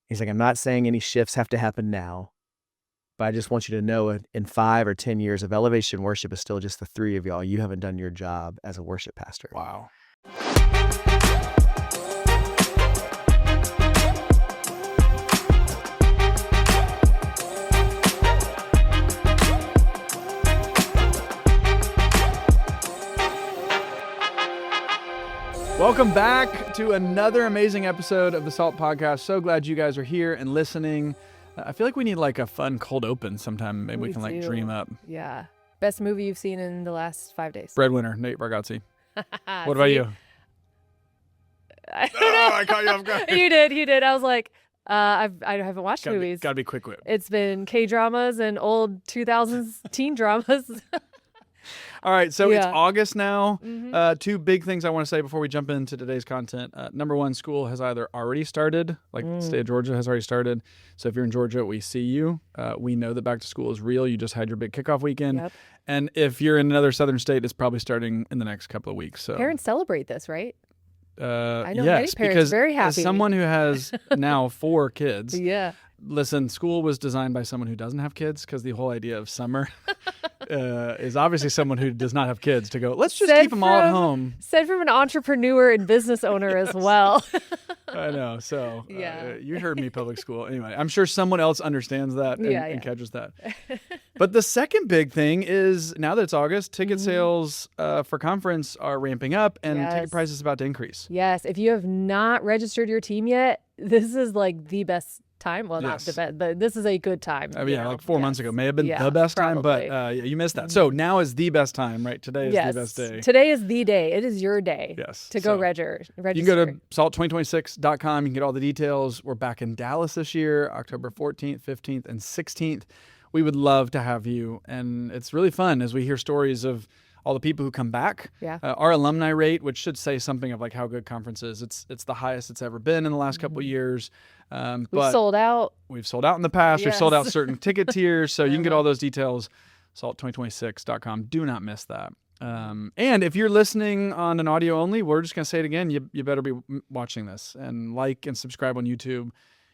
He's like, I'm not saying any shifts have to happen now, but I just want you to know in 5 or 10 years of Elevation Worship is still just the three of y'all. You haven't done your job as a worship pastor. Wow. Welcome back to another amazing episode of the Salt Podcast. So glad you guys are here and listening. I feel like we need like a fun cold open sometime. Maybe we can like dream up. Yeah. Best movie you've seen in the last 5 days. Breadwinner, Nate Bargatze. What about you? I don't know. I caught you off guard. You did. I was like, I haven't watched movies. Gotta be quick wit. It's been K-dramas and old 2000s teen dramas. All right, so it's Yeah. August now. Mhm. Two big things I want to say before we jump into today's content. Number one, school has either already started, like the state of Georgia has already started. So if you're in Georgia, we see you. We know that back to school is real. You just had your big kickoff weekend. Yep. And if you're in another southern state, it's probably starting in the next couple of weeks. So Parents celebrate this, right? I know many yes, parents because very happy. as someone who has now 4 kids, Yeah. listen, school was designed by someone who doesn't have kids because the whole idea of summer is obviously someone who does not have kids to go, let's just Said keep them all at from- home. Said from an entrepreneur and business owner as well. I know. So Yeah. you heard me public school. Anyway, I'm sure someone else understands that and, Yeah. and catches that. But the second big thing is now that it's August, ticket sales for conference are ramping up and ticket Yes. prices about to increase. Yes. If you have not registered your team yet, this is like the best time. Well, not the Yes. best, but this is a good time. I mean, yeah, like 4 months ago may have been Yeah, the best time, but probably. you missed that. So now is the best time, right? Today is Yes. the best day. Today is the day. It is your day Yes. to go So register. You can go to salt2026.com. You can get all the details. We're back in Dallas this year, October 14th, 15th, and 16th. We would love to have you. And it's really fun as we hear stories of all the people who come back. Yeah. Our alumni rate, which should say something of like how good conference is, it's the highest it's ever been in the last couple of years. We've But sold out. we've sold out in the past. We've sold out Yes. certain ticket tiers. So you can get all those details, salt2026.com. Do not miss that. And if you're listening on an audio only, we're just going to say it again. You better be watching this and like and subscribe on YouTube.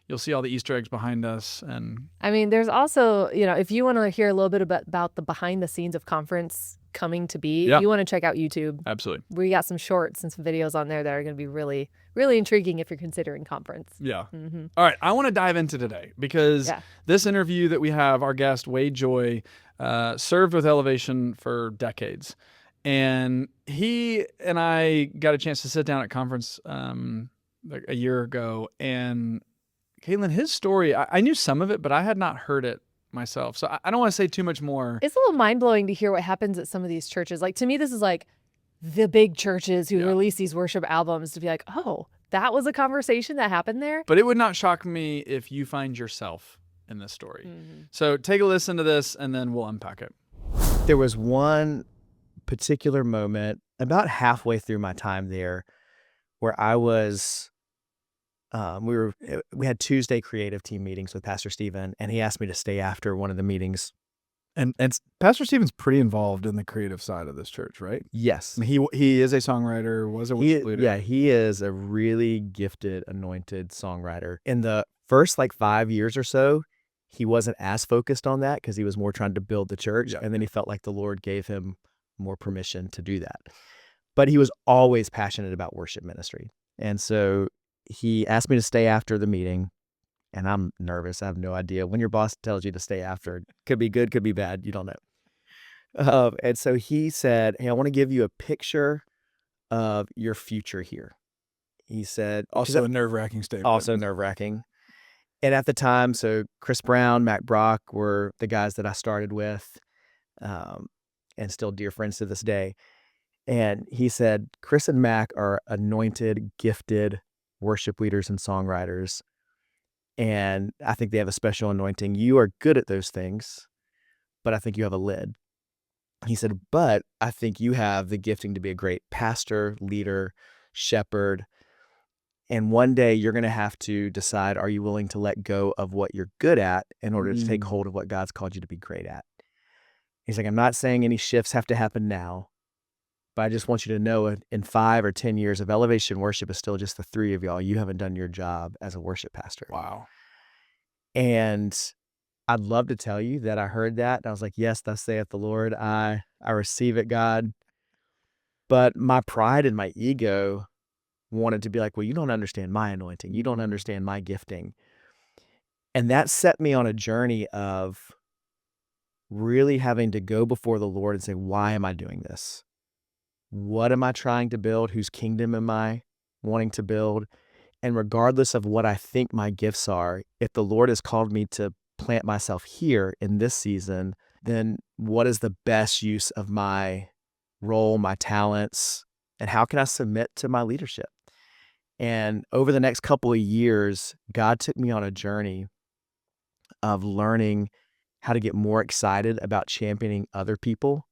You'll see all the Easter eggs behind us. And I mean, there's also, if you want to hear a little bit about the behind the scenes of conference coming to be, Yeah. you want to check out YouTube. absolutely. We got some shorts and some videos on there that are going to be really, really intriguing if you're considering conference. Yeah. Mm-hmm. All right. I want to dive into today because Yeah. this interview that we have, our guest, Joye, served with Elevation for decades. And he and I got a chance to sit down at conference like a year ago. And Katelyn, his story, I knew some of it, but I had not heard it myself. So I don't want to say too much more. It's a little mind blowing to hear what happens at some of these churches. Like, to me, this is like the big churches who Yeah. release these worship albums to be like, oh, that was a conversation that happened there. But it would not shock me if you find yourself in this story. Mm-hmm. So take a listen to this and then we'll unpack it. There was one particular moment about halfway through my time there where I was we had Tuesday creative team meetings with Pastor Steven, and he asked me to stay after one of the meetings. And Pastor Steven's pretty involved in the creative side of this church, right? Yes. I mean, he is a songwriter, was a worship leader. He is a really gifted, anointed songwriter. In the first 5 years or so, he wasn't as focused on that because he was more trying to build the church. Yeah. And then he felt like the Lord gave him more permission to do that. But he was always passionate about worship ministry. And so he asked me to stay after the meeting. And I'm nervous. I have no idea. When your boss tells you to stay after, it could be good, could be bad. You don't know. And so he said, hey, I want to give you a picture of your future here. He said, Also a nerve-wracking statement. also nerve-wracking. And at the time, so Chris Brown, Mac Brock were the guys that I started with and still dear friends to this day. And he said, Chris and Mac are anointed, gifted worship leaders and songwriters. And I think they have a special anointing. You are good at those things, but I think you have a lid. He said, but I think you have the gifting to be a great pastor, leader, shepherd. And one day you're going to have to decide, are you willing to let go of what you're good at in order to take hold of what God's called you to be great at? He's like, I'm not saying any shifts have to happen now, But I just want you to know in 5 or 10 years of Elevation Worship is still just the 3 of y'all. You haven't done your job as a worship pastor. Wow. And I'd love to tell you that I heard that. And I was like, yes, thus saith the Lord. I receive it, God. But my pride and my ego wanted to be like, well, you don't understand my anointing. You don't understand my gifting. And that set me on a journey of really having to go before the Lord and say, why am I doing this? What am I trying to build? Whose kingdom am I wanting to build? And regardless of what I think my gifts are, if the Lord has called me to plant myself here in this season, then what is the best use of my role, my talents, and how can I submit to my leadership? And over the next couple of years, God took me on a journey of learning how to get more excited about championing other people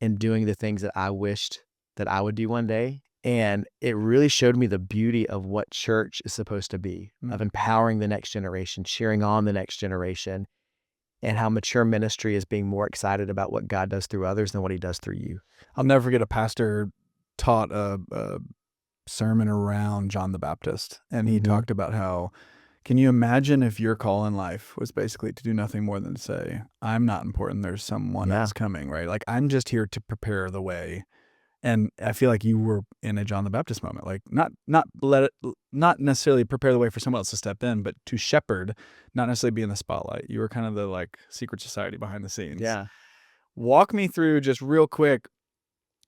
and doing the things that I wished that I would do one day. And it really showed me the beauty of what church is supposed to be, of empowering the next generation, cheering on the next generation, and how mature ministry is being more excited about what God does through others than what he does through you. I'll never forget a pastor taught a sermon around John the Baptist, and he talked about how, can you imagine if your call in life was basically to do nothing more than say, I'm not important, there's someone else coming, right? Like, I'm just here to prepare the way. And I feel like you were in a John the Baptist moment, like not necessarily prepare the way for someone else to step in, but to shepherd, not necessarily be in the spotlight. You were kind of the like secret society behind the scenes. Yeah. Walk me through just real quick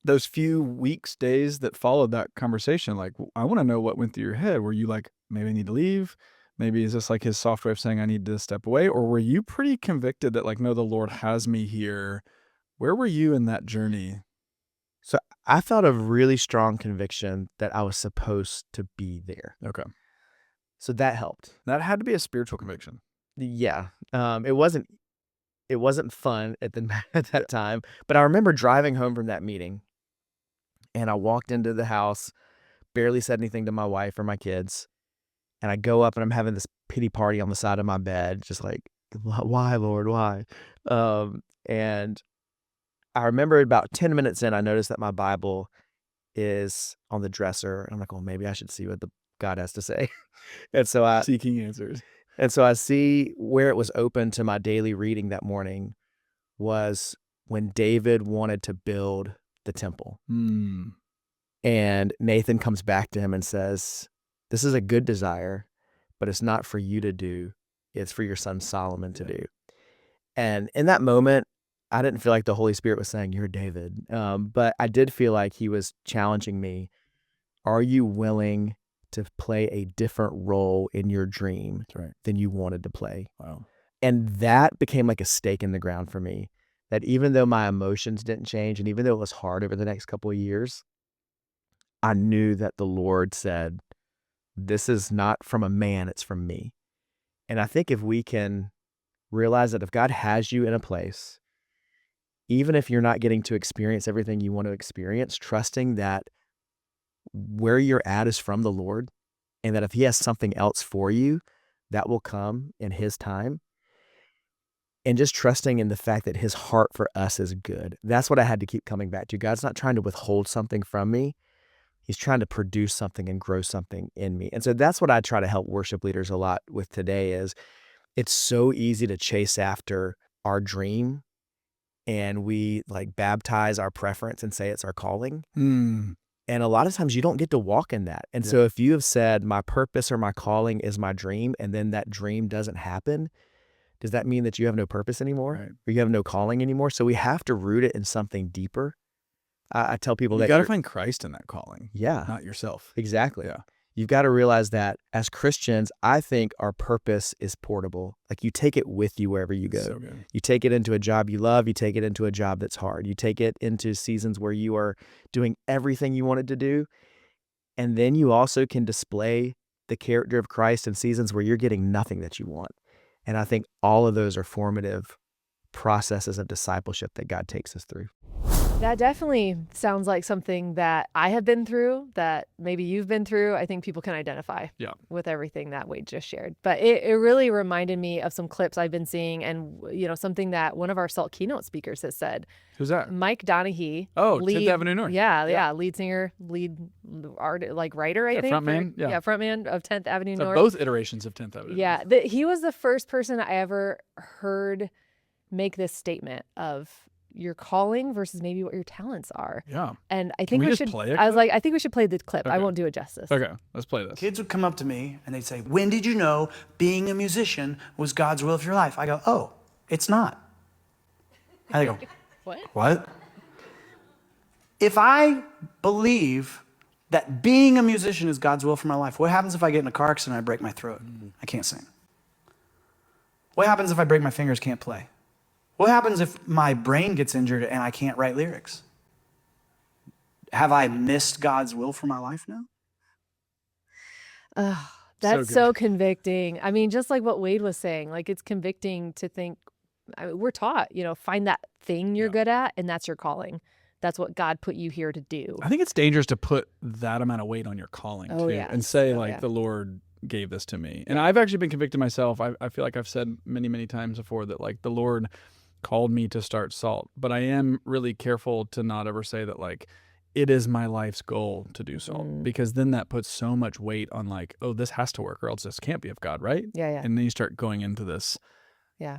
those few weeks, days that followed that conversation. Like, I want to know what went through your head. Were you like, maybe I need to leave? Maybe is this like his soft way of saying I need to step away? Or were you pretty convicted that like, no, the Lord has me here? Where were you in that journey? So I felt a really strong conviction that I was supposed to be there. Okay. So that helped. That had to be a spiritual conviction. Yeah. It wasn't fun at that time, but I remember driving home from that meeting and I walked into the house, barely said anything to my wife or my kids. And I go up and I'm having this pity party on the side of my bed, just like, why, Lord, why? And I remember about 10 minutes in, I noticed that my Bible is on the dresser. And I'm like, well, maybe I should see what God has to say. And so seeking answers. And so I see where it was open to my daily reading that morning was when David wanted to build the temple. And Nathan comes back to him and says, this is a good desire, but it's not for you to do. It's for your son Solomon to do. And in that moment, I didn't feel like the Holy Spirit was saying, you're David. But I did feel like he was challenging me. Are you willing to play a different role in your dream than you wanted to play? Wow. And that became like a stake in the ground for me, that even though my emotions didn't change, and even though it was hard over the next couple of years, I knew that the Lord said, this is not from a man, it's from me. And I think if we can realize that if God has you in a place, even if you're not getting to experience everything you want to experience, trusting that where you're at is from the Lord, and that if he has something else for you, that will come in his time. And just trusting in the fact that his heart for us is good. That's what I had to keep coming back to. God's not trying to withhold something from me. He's trying to produce something and grow something in me. And so that's what I try to help worship leaders a lot with today is it's so easy to chase after our dream, and we like baptize our preference and say it's our calling. And a lot of times you don't get to walk in that. And so if you have said my purpose or my calling is my dream, and then that dream doesn't happen, does that mean that you have no purpose anymore? Right. Or you have no calling anymore? So we have to root it in something deeper. I tell people you got to find Christ in that calling. Yeah. Not yourself. Exactly. Yeah. You've got to realize that as Christians, I think our purpose is portable. Like you take it with you wherever you go. So good. You take it into a job you love. You take it into a job that's hard. You take it into seasons where you are doing everything you wanted to do. And then you also can display the character of Christ in seasons where you're getting nothing that you want. And I think all of those are formative processes of discipleship that God takes us through. That definitely sounds like something that I have been through, that maybe you've been through. I think people can identify with everything that Wade just shared. But it really reminded me of some clips I've been seeing, and something that one of our SALT keynote speakers has said. Who's that? Mike Donahue. Oh, 10th Avenue North. Yeah. Lead singer, lead writer, I think. Frontman. Yeah, frontman of 10th Avenue North. Both iterations of 10th Avenue. Yeah, he was the first person I ever heard make this statement of your calling versus maybe what your talents are. Yeah. And I think we should play it? I was like, I think we should play the clip. Okay. I won't do it justice. Okay, let's play this. Kids would come up to me and they'd say, when did you know being a musician was God's will for your life? I go, oh, it's not. And they go, what? If I believe that being a musician is God's will for my life, what happens if I get in a car accident and I break my throat? I can't sing. What happens if I break my fingers, can't play? What happens if my brain gets injured and I can't write lyrics? Have I missed God's will for my life now? That's so convicting. I mean, just like what Wade was saying, like it's convicting to think, we're taught, find that thing you're good at, and that's your calling. That's what God put you here to do. I think it's dangerous to put that amount of weight on your calling too, and say the Lord gave this to me. And I've actually been convicted myself. I feel like I've said many, many times before that like the Lord called me to start SALT, but I am really careful to not ever say that like it is my life's goal to do SALT, because then that puts so much weight on like, oh, this has to work or else this can't be of God, right? Yeah. And then you start going into this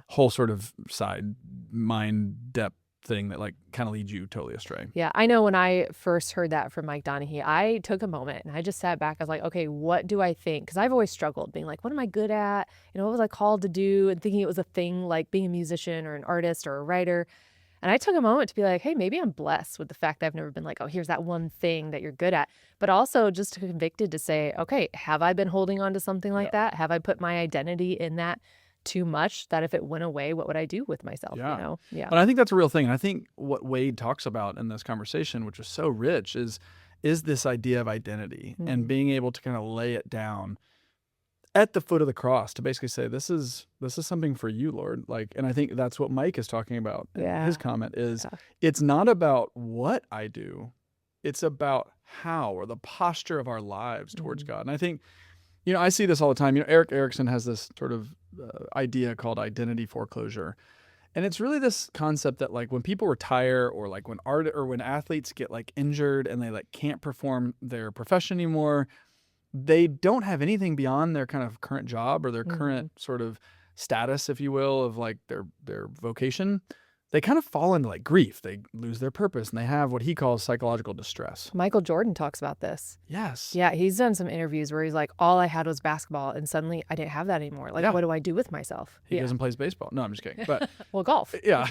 whole sort of side mind depth thing that like kind of leads you totally astray. Yeah, I know when I first heard that from Mike Donahue, I took a moment and I just sat back. I was like, okay, what do I think? Because I've always struggled being like, what am I good at? What was I called to do? And thinking it was a thing like being a musician or an artist or a writer. And I took a moment to be like, hey, maybe I'm blessed with the fact that I've never been like, oh, here's that one thing that you're good at. But also just convicted to say, okay, have I been holding on to something like that? Have I put my identity in that too much, that if it went away, what would I do with myself? Yeah. But I think that's a real thing. And I think what Wade talks about in this conversation, which is so rich, is this idea of identity and being able to kind of lay it down at the foot of the cross to basically say, this is something for you, Lord. Like, and I think that's what Mike is talking about. His comment is it's not about what I do. It's about how, or the posture of our lives towards God. And I think, I see this all the time. Eric Erickson has this sort of idea called identity foreclosure. And it's really this concept that like when people retire, or like when athletes get like injured and they like can't perform their profession anymore, they don't have anything beyond their kind of current job or their current sort of status, if you will, of like their vocation. They kind of fall into like grief. They lose their purpose and they have what he calls psychological distress. Michael Jordan talks about this. Yes. Yeah, he's done some interviews where he's like, all I had was basketball and suddenly I didn't have that anymore. Like, what do I do with myself? He goes and plays baseball. No, I'm just kidding. But well, golf. Yeah.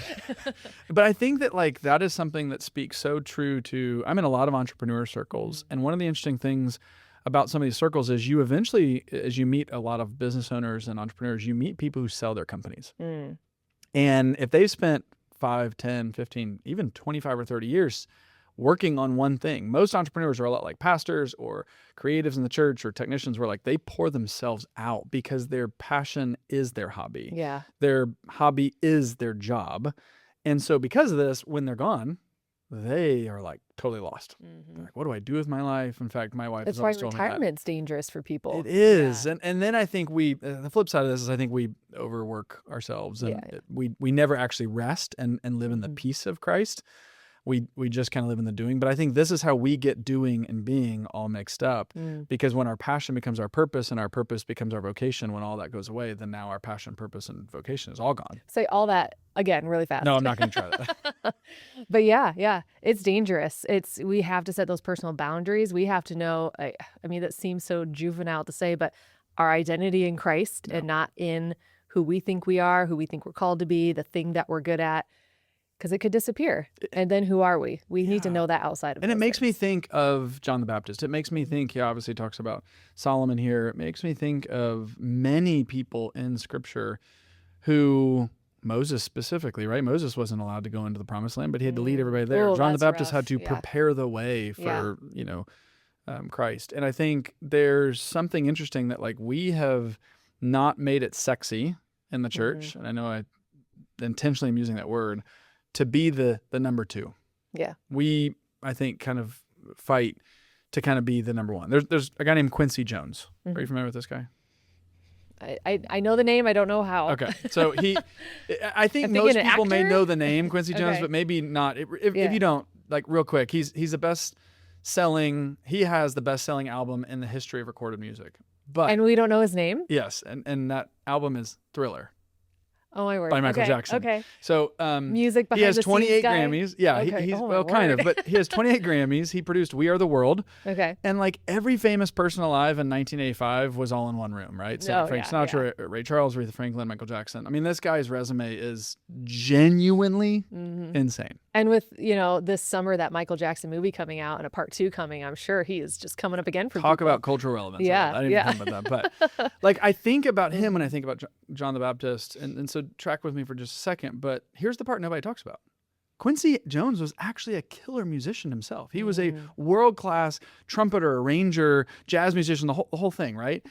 But I think that like that is something that speaks so true to, I'm in a lot of entrepreneur circles. And one of the interesting things about some of these circles is you eventually, as you meet a lot of business owners and entrepreneurs, you meet people who sell their companies. And if they've spent 5, 10, 15, even 25 or 30 years working on one thing. Most entrepreneurs are a lot like pastors or creatives in the church or technicians, where like they pour themselves out because their passion is their hobby. Yeah. Their hobby is their job. And so because of this, when they're gone, they are like totally lost. Like, what do I do with my life? In fact, my wife That's is why always told me that. retirement's dangerous for people. It is. Yeah. And then I think the flip side of this is I think we overwork ourselves, and we never actually rest and live in the peace of Christ. We just kind of live in the doing. But I think this is how we get doing and being all mixed up, because when our passion becomes our purpose and our purpose becomes our vocation, when all that goes away, then now our passion, purpose, and vocation is all gone. Say all that again really fast. No, I'm not going to try that. But yeah, it's dangerous. We have to set those personal boundaries. We have to know, I mean, that seems so juvenile to say, but our identity in Christ and not in who we think we are, who we think we're called to be, the thing that we're good at. Because it could disappear. And then who are we? We need to know that outside of And it makes me things. think of John the Baptist. It makes me think, he obviously talks about Solomon here. It makes me think of many people in Scripture who, Moses specifically, right? Moses wasn't allowed to go into the promised land, but he had to lead everybody there. John the Baptist had to prepare the way for, Christ. And I think there's something interesting that like we have not made it sexy in the church. And I know I intentionally am using that word, to be the number two. Yeah. We, I think, kind of fight to kind of be the number one. There's a guy named Quincy Jones. Are you familiar with this guy? I know the name. I don't know how. Okay. So I think I'm most thinking an people may actor? know the name Quincy Jones, Okay. but maybe not. If Yeah. you don't, like real quick, he has the best-selling album in the history of recorded music. But And we don't know his name? yes, and that album is Thriller Oh, my word. by Michael Okay, Jackson. Okay. So Music he behind has the 28 scenes guy? Grammys. Yeah, Okay. he's Oh, my kind of, word. but he has 28 Grammys. He produced We Are the World. Okay. And like every famous person alive in 1985 was all in one room, right? So Oh, Frank yeah, Sinatra, Ray Charles, Aretha Franklin, Michael Jackson. I mean, this guy's resume is genuinely insane. And with, this summer, that Michael Jackson movie coming out and a part 2 coming, I'm sure he is just coming up again for Talk people. about cultural relevance. Yeah, I didn't yeah. even think about that. But like I think about him when I think about John the Baptist. And so track with me for just a second. But here's the part nobody talks about. Quincy Jones was actually a killer musician himself. He was a world-class trumpeter, arranger, jazz musician, the whole thing, right?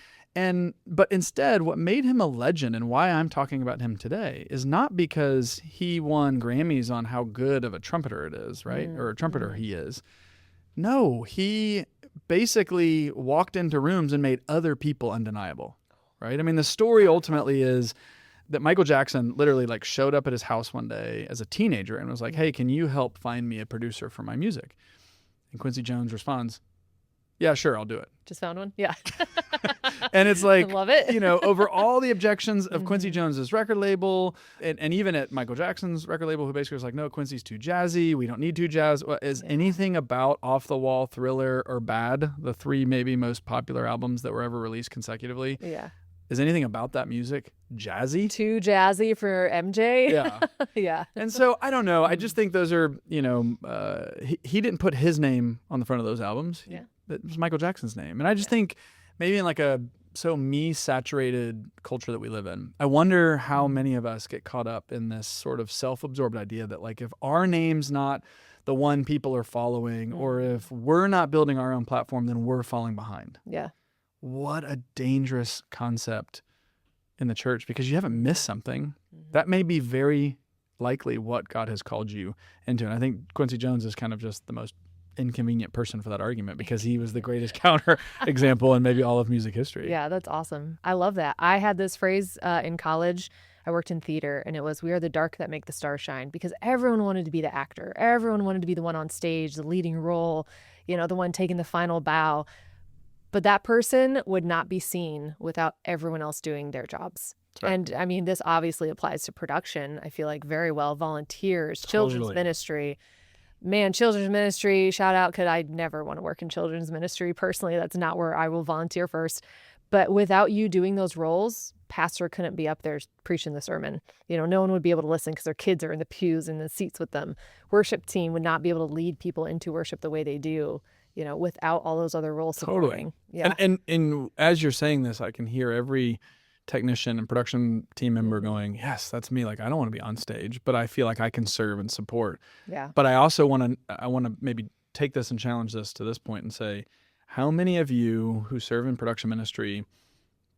But instead, what made him a legend and why I'm talking about him today is not because he won Grammys on how good of a trumpeter it is, right? Or a trumpeter he is. No, he basically walked into rooms and made other people undeniable, right? I mean, the story ultimately is that Michael Jackson literally like showed up at his house one day as a teenager and was like, "Hey, can you help find me a producer for my music?" And Quincy Jones responds, "Yeah, sure, I'll do it." Just found one? Yeah. And it's like, I love it. Over all the objections of Quincy Jones's record label and even at Michael Jackson's record label, who basically was like, "No, Quincy's too jazzy. We don't need too jazz." Is anything about Off the Wall, Thriller, or Bad, the 3 maybe most popular albums that were ever released consecutively, Yeah. is anything about that music jazzy? Too jazzy for MJ? Yeah. Yeah. And so I don't know. I just think those are, he didn't put his name on the front of those albums. Yeah. It was Michael Jackson's name. And I just think maybe in like a so me-saturated culture that we live in, I wonder how many of us get caught up in this sort of self-absorbed idea that like if our name's not the one people are following or if we're not building our own platform, then we're falling behind. Yeah. What a dangerous concept in the church because you haven't missed something. That may be very likely what God has called you into. And I think Quincy Jones is kind of just the most inconvenient person for that argument because he was the greatest counter example in maybe all of music history. Yeah, that's awesome. I love that. I had this phrase in college. I worked in theater and it was, "We are the dark that make the stars shine," because everyone wanted to be the actor. Everyone wanted to be the one on stage, the leading role, the one taking the final bow. But that person would not be seen without everyone else doing their jobs. Right. And I mean, this obviously applies to production. I feel like very well, volunteers, children's Totally. ministry. Man, children's ministry, shout out, because I never want to work in children's ministry. Personally, that's not where I will volunteer first. But without you doing those roles, pastor couldn't be up there preaching the sermon. No one would be able to listen because their kids are in the pews and the seats with them. Worship team would not be able to lead people into worship the way they do, without all those other roles supporting. Yeah. And as you're saying this, I can hear every technician and production team member going, "Yes, that's me. Like, I don't want to be on stage, but I feel like I can serve and support." Yeah. But I also want to maybe take this and challenge this to this point and say, how many of you who serve in production ministry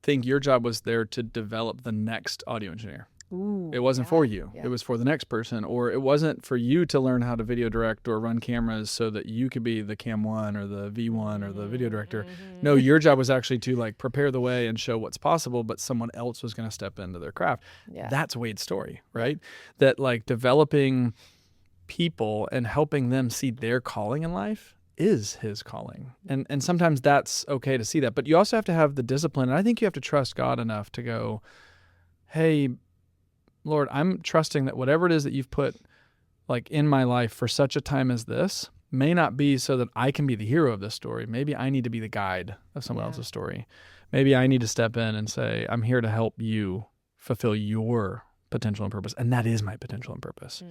think your job was there to develop the next audio engineer? Ooh, It wasn't for you. Yeah. It was for the next person, or it wasn't for you to learn how to video direct or run cameras so that you could be the Cam 1 or the V1 or the video director. No, your job was actually to like prepare the way and show what's possible, but someone else was going to step into their craft. Yeah. That's Wade's story, right? That like developing people and helping them see their calling in life is his calling. And sometimes that's okay to see that, but you also have to have the discipline. And I think you have to trust God enough to go, "Hey, Lord, I'm trusting that whatever it is that you've put like in my life for such a time as this may not be so that I can be the hero of this story. Maybe I need to be the guide of someone else's story. Maybe I need to step in and say, I'm here to help you fulfill your potential and purpose. And that is my potential and purpose."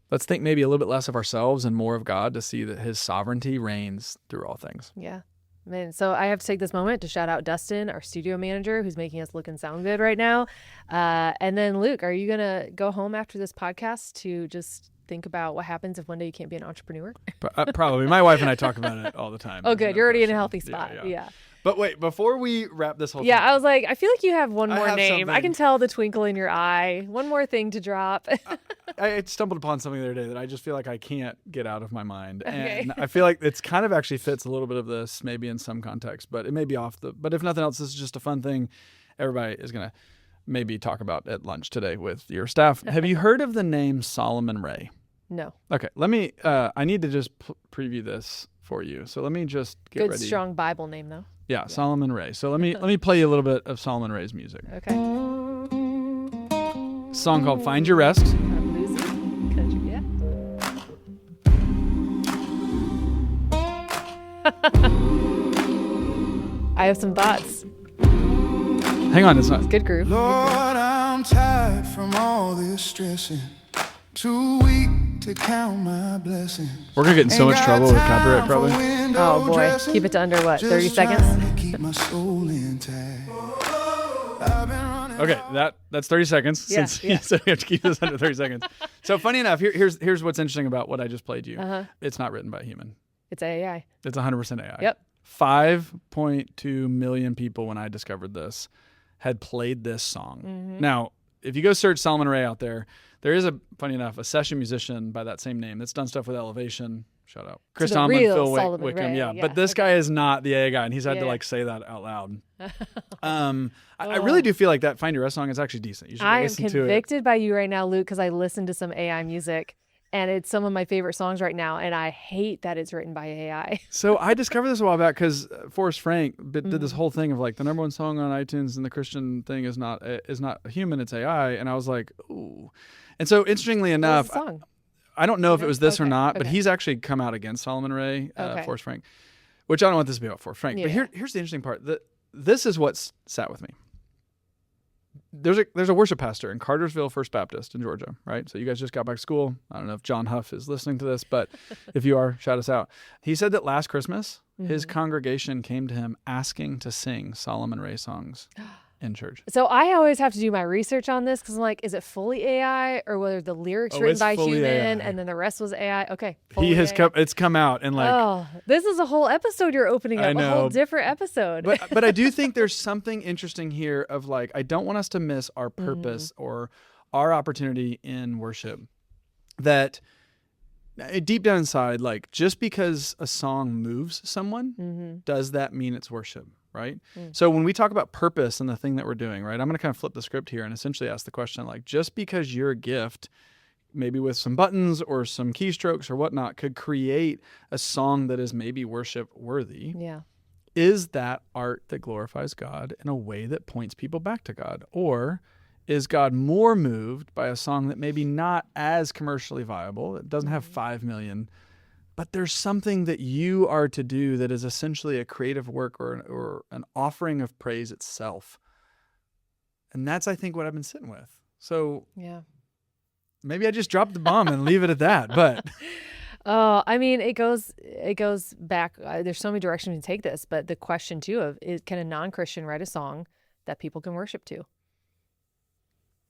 Let's think maybe a little bit less of ourselves and more of God to see that his sovereignty reigns through all things. Yeah. Man, so I have to take this moment to shout out Dustin, our studio manager, who's making us look and sound good right now. And then Luke, are you going to go home after this podcast to just think about what happens if one day you can't be an entrepreneur? Probably. My wife and I talk about it all the time. Oh, There's good. no You're already in a question. healthy spot. Yeah. But wait, before we wrap this whole Yeah, thing, I was like, I feel like you have one I more have name. I something. can tell the twinkle in your eye. One more thing to drop. I stumbled upon something the other day that I just feel like I can't get out of my mind. Okay. And I feel like it's kind of actually fits a little bit of this, maybe in some context, but it may be but if nothing else, this is just a fun thing everybody is going to maybe talk about at lunch today with your staff. Have you heard of the name Solomon Ray? No. Okay. Let me, I need to just preview this for you. So let me just get Good, ready. strong Bible name, though. Yeah, Solomon Ray. So let me play you a little bit of Solomon Ray's music. Okay. Song called Find Your Rest. Bluesy? Country, yeah. I have some thoughts. Hang on, it's not. Good groove. Lord, I'm tired from all this stressing. Too weak to count my blessings. We're going to get in so much trouble with copyright, probably. Oh boy, keep it to under what, 30 seconds? Keep my soul intact. Okay, that's 30 seconds. Yeah, Since yeah. So we have to keep this under 30 seconds. So funny enough, here's what's interesting about what I just played you. Uh-huh. It's not written by a human. It's AI. It's 100% AI. Yep. 5.2 million people when I discovered this had played this song. Mm-hmm. Now, if you go search Solomon Ray out there is funny enough, a session musician by that same name that's done stuff with Elevation. Shout out. Chris the Tomlin, real Phil Solomon Wickham. Ray, Yeah. yeah, But this okay. guy is not the AI guy, and he's had to Yeah. like say that out loud. I really do feel like that Find Your Rest song is actually decent. You should I am listen to it. convicted by you right now, Luke, because I listened to some AI music, and it's some of my favorite songs right now, and I hate that it's written by AI. So I discovered this a while back because Forrest Frank did this Mm-hmm. whole thing of like the number one song on iTunes and the Christian thing is not a human, it's AI, and I was like, ooh. And so interestingly What enough, was the song? I don't know if it was this or Okay, not, but okay. he's actually come out against Solomon Ray, Okay. Forrest Frank, which I don't want this to be about Forrest Frank. But Yeah. here's the interesting part. This is what's sat with me. There's a worship pastor in Cartersville First Baptist in Georgia, right? So you guys just got back to school. I don't know if John Huff is listening to this, but if you are, shout us out. He said that last Christmas, his congregation came to him asking to sing Solomon Ray songs in church. So I always have to do my research on this because I'm like, is it fully AI or whether the lyrics Oh, written it's by fully human AI. and then the rest was AI? Okay. He fully has AI. it's come out and like Oh, this is a whole episode you're opening I up, a know. whole different episode. but I do think there's something interesting here of like, I don't want us to miss our purpose or our opportunity in worship. That deep down inside, like just because a song moves someone, does that mean it's worship? Right? So when we talk about purpose and the thing that we're doing, right, I'm going to kind of flip the script here and essentially ask the question, like, just because your gift, maybe with some buttons or some keystrokes or whatnot, could create a song that is maybe worship worthy, Yeah. is that art that glorifies God in a way that points people back to God? Or is God more moved by a song that maybe not as commercially viable, it doesn't have 5 million, but there's something that you are to do that is essentially a creative work or an offering of praise itself? And that's, I think, what I've been sitting with. So Yeah. maybe I just dropped the bomb and leave it at that. But Oh, I mean, it goes back. There's so many directions to take this, but the question too of is, can a non-Christian write a song that people can worship to?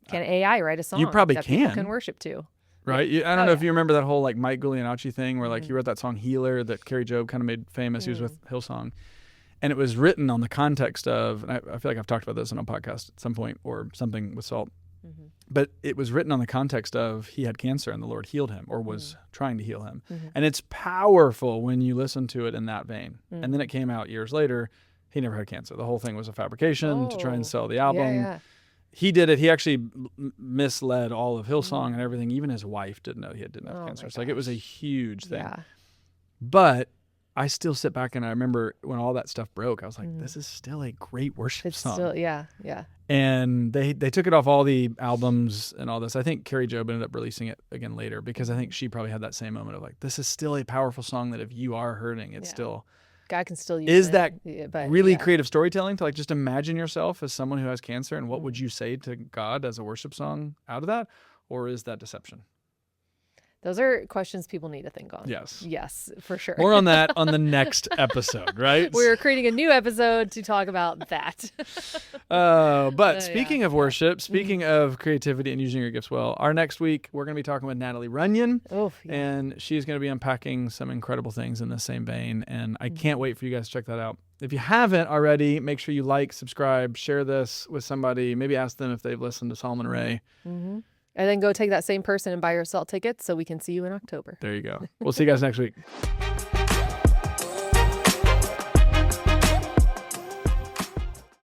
Can AI write a song probably that people can. can worship to? right? I don't Oh, know if yeah. you remember that whole like Mike Guglielmucci thing where like he wrote that song Healer that Carrie Job kind of made famous. He was with Hillsong. And it was written on the context of, and I feel like I've talked about this on a podcast at some point or something with Salt, but it was written on the context of he had cancer and the Lord healed him or was trying to heal him. And it's powerful when you listen to it in that vein. And then it came out years later, he never had cancer. The whole thing was a fabrication to try and sell the album. Yeah. He did it. He actually misled all of Hillsong and everything. Even his wife didn't know he didn't have Oh cancer. my It's like it was a huge thing. Yeah. But I still sit back and I remember when all that stuff broke, I was like, this is still a great worship It's song. still, yeah. And they took it off all the albums and all this. I think Carrie Job ended up releasing it again later because I think she probably had that same moment of like, this is still a powerful song that if you are hurting, it's Yeah. still God can still use is it. that Yeah, but really yeah. creative storytelling to like just imagine yourself as someone who has cancer and what would you say to God as a worship song out of that? Or is that deception? Those are questions people need to think on. Yes. Yes, for sure. More on that on the next episode, right? We're creating a new episode to talk about that. But yeah, speaking of worship, speaking of creativity and using your gifts well, our next week we're going to be talking with Natalie Runyon, Oh, yeah. and she's going to be unpacking some incredible things in the same vein, and I can't wait for you guys to check that out. If you haven't already, make sure you like, subscribe, share this with somebody, maybe ask them if they've listened to Solomon Ray. And then go take that same person and buy yourself tickets so we can see you in October. There you go. We'll see you guys next week.